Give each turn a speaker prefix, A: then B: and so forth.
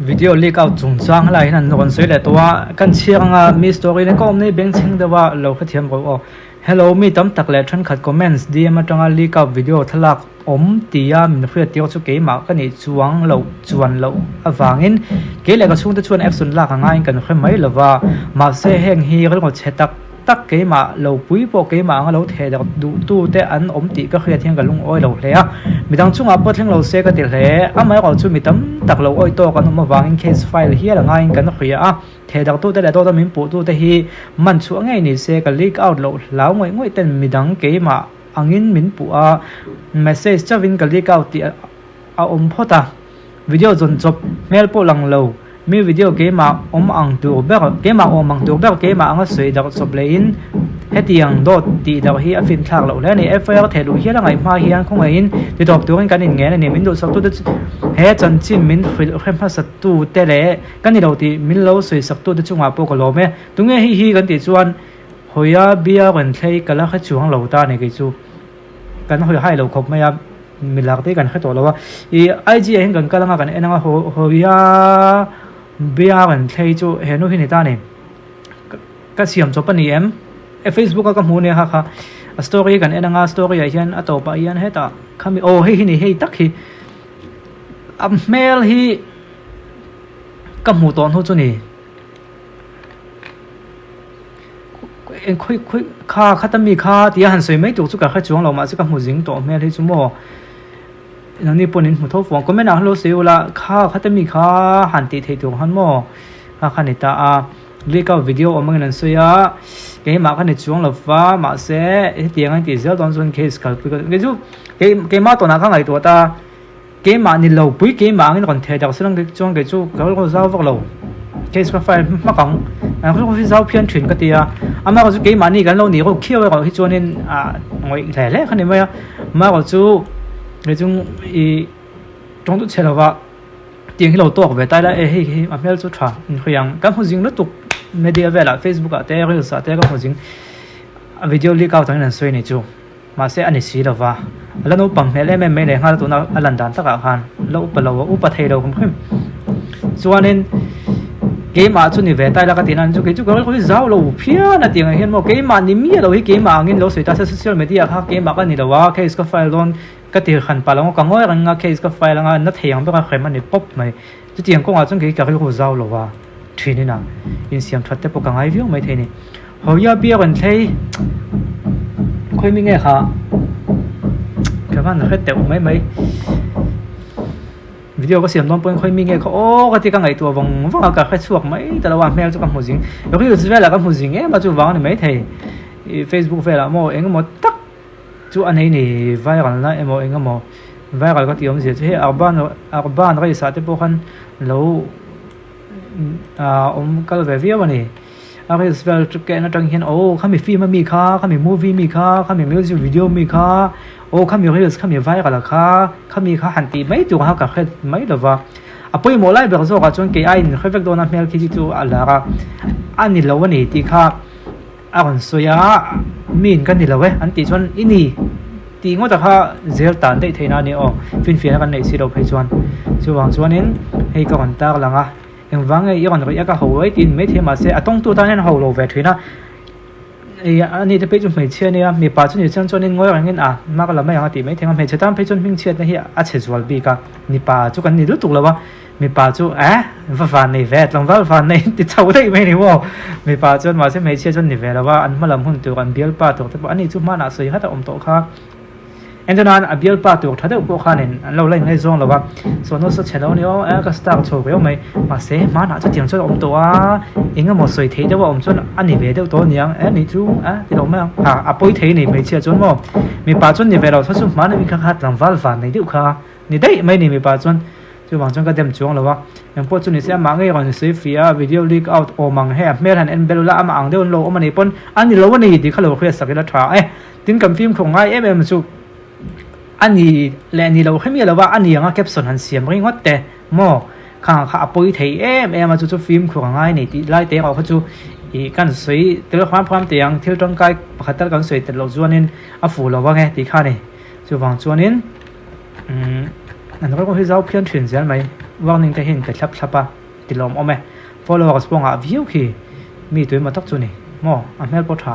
A: video leak out chung chang lai hian non soi le towa kan chianga mi story ne kom nei beng ching dewa lo kha thiam ro hello mi tam tak le than khat comments dm atanga leak out video thalak om tia min khria tiaw chu ke ma ka ni chuang lo chuan lo awangin ke le ka chung te chuan action la ka ngai kan khre mai lova ma se heng hi gal ngo chetak tak ke ma lo pui po ke ma nga lo the da du tu te an om ti ka khria thiang ka lung oi lo hle a midang chunga pothling lo se ka ti hle a mai ro chu mi tam tak lo oi to kan ma wangin case file hi la ngai kan khria a the da tu te le to min pu tu te hi man chu ngai ni se ka leak out lo law ngoi ngoi ten midang ke ma angin min pu a message chavin ka leak out ti a om phota video zon chop mail po lang lo mi video ke ma om ang tu ber ke ma om ang tu ber ke ma anga soi da chop le in hetiang dot ti da hi a fin thak lo le ni fr thelu hi la ngai ma hian khong in ti dok tu kan in nge ni min do sak tu he chan chin min khil khem pha sat tu te le kan ni lo ti min lo soi sak tu de chunga po ko lo me tu nge hi kan ti chuan hoya bia kan thlei kala kha chuang lo ta ni ke chu kan hoi hai lo khop mai a milak te kan kha to lo wa I ig hen kan kala nga kan enanga hoya bia kan thlei chu he no hi ni ta ni ka siam chop ani em Facebook ka mu ne ha kha story kan enanga story a hian a to pa hian heta khami o hi ni hei tak hi a mail hi ka mu ton hu chu ni en khoi kha khatami kha tia han soi mai tu chu ka kha chuang lo ma chu ka mu jing to mail hi chu mo nang ni ponin mu tho fong comment a hlo seula kha khatami kha han ti thei tu han mo ha khani ta a leak out video omang nan soya ke ma khani chuang lo wa ma se tiang an ti zel don zon case kal ke ju ke ma to na kha ngai to ta ke ma ni lo pui ke ma ngin kon the da sang ke chuang ke chu kal ko zaw vak lo case ka file ma kang an ko fi zaw pian thrin ka tia ama ko chu ke ma ni kan lo ni ko khiaw ko hi chuanin a ngoi le le khani ma ko chu le chung I tong tu chela wa tiếng hello to về tai la e hi mail chu tha khoyang kam hu jing lutuk media vela Facebook a te reels a te ka hu jing video leak out an soi ni chu ma se ani si lo wa ala no pam hele me le ngal tu na alan dan ta ka khan lo pa lo u pa thei lo khum khim chuanin ke ma chu ni ve tai la ka tinan chu ke chu ko ko zaw lo phia na tiếng hian mo ke ma ni mi lo hi ke ma ngin lo soi ta social media kha ke ma ka ni lo wa case ka file don cái tiền khăn pa long ka ngoi rang nga case ka file nga na theyang ba ka khrem ani pop mai chu tiang ko nga chung ke ka ri zaw lo wa thini na in siam thatte po ka ngai view mai theni hoya bia kan thei khoi mi nge kha ka van khet te mai video có siam don point khoi mi nge kha o ka ti ka ngai tu wang ka kha chuak mai ta la wa mail chu ka mu jing yo ri zu la ka mu jing e ma chu wang ni mai thei Facebook ve la mo eng mo tak chu anh ấy nè viral na emo enga mo viral ka tiom je he arban rai sa te po khan lo kal ve via wani ari svel tu ke na tang hian o khami film mi kha khami movie mi kha khami music video mi kha o khami reels khami viral kha khami kha han ti mai tu ha ka khet mai lova apoi mo lai ber zo ka chon ke ai ni khevek do na mail ki tu alara ani lo wani ti kha aron soya min kan ni lawe an ti chuan ini ti ngo ta kha zel tan dei theina ni o fin kan nei si ro phei chuan chu wang chuan in hei ka kan tak langa eng wang ei kan ri ka hoi tin me thema se atong tu ta nen ho lo ve thina e ani te pe chu mai che ne mi pa chu ni chan chuan in ngoi rangin a ma ka la mai anga ti mai thenga me che tam phei chuan ming chet na hi a che zwal bi ka ni pa chu kan ni lu tuk lawa mi pa chu va nei ve tlong va nei ti chau dei mai ni wo mi pa chuan ma se mai che chuan ni ve lawa an malam hun tu kan bial pa tu te ani chu ma na soi ha ta om to kha endonan a bial pa tu thade ko khanin an lo lai ngai zong lawa so no so chelo ni o ka star chu ve mai ma se ma na cha tiang chu om to a inga mo soi thei de wa om chuan ani ve de to niang ni chu ti lo ma a poi thei ni mai che chuan mo mi pa chuan ni ve lo sa chu ma na mi kha kha tlang val van nei du kha ni dei mai ni mi pa chuan chu wang chang ka dem chuang lawa em po chu ni se ma ngai ron se fia video leak out o mang he mer han en belula ama ang deon lo o mani pon ani lo ni di khalo khria sakela tha tin kam film khong ngai em chu ani le ni lo khemi lawa ani anga caption han siam ring wat te mo kha apoi thei em chu film khong ngai nei ti lai te au kha chu I kan soi te pham tiang thil tong kai pakhatar kan soi te lo zuanin a fu lo wa nge ti kha ni chu wang chuanin an ko hi zau phian thrin zel mai warning te hin ka thlap thlapa tilom ome followers ponga view khi mi tuima tak chu ni mo a mel po tha